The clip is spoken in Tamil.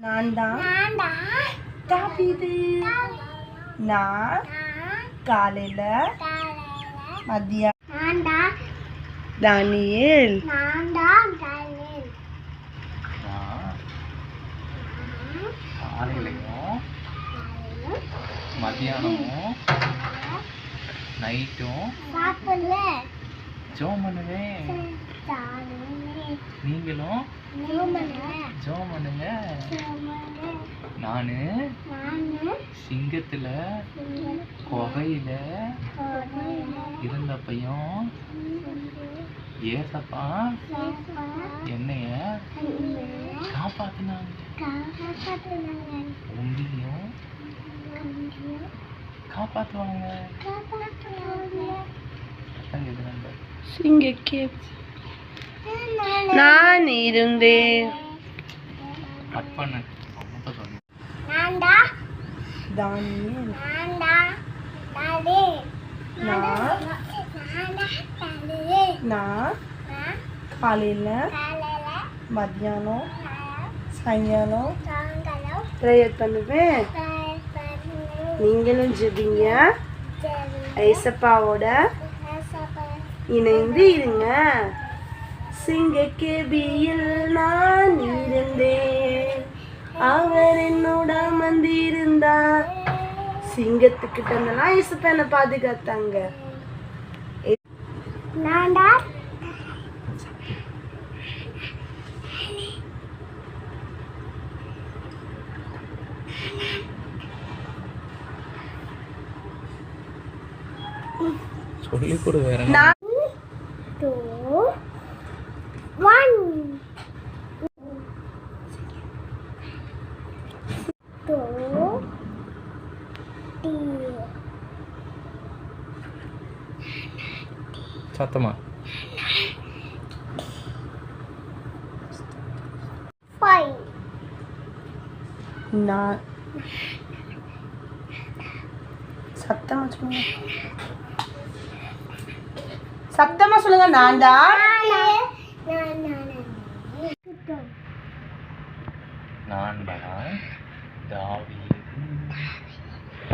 நான் தான் தாவீது. நான் காலையில மதியம் தானியேல். காலையிலையும் மதியானமும் நைட்டும் ஜெபம் பண்ணுவேன். நீங்களும் ஜெபம் பண்ணுங்க. நானு சிங்கத்துல குகையில இருந்தப்பையும் ஏசப்பா என்னைய காப்பாத்தினாங்க. உங்களையும் காப்பாத்துவாங்க. சிங்கக்கே நான் இருந்தேன். கட் பண்ண தானியேல். நான் காலையில மத்தியானம் சாயங்காலம் ப்ரேயர் பண்ணுவேன். நீங்களும் ஜெபிங்க. ஏசப்பாவோட இணைந்து இருங்க. சிங்கக்கேபியில் நான் இருந்தேன். அவர் என்னோட வந்திருந்தார். சிங்கத்துக்கிட்ட இருந்தெல்லாம் ஏசப்பா என்னை பாதுகாத்தாங்க. சொல்லி கொடு. வேற சத்தமா நான் சத்தமா சொல்லுங்க. சத்தமா சொல்லுங்க. நான் தான் தாவீது.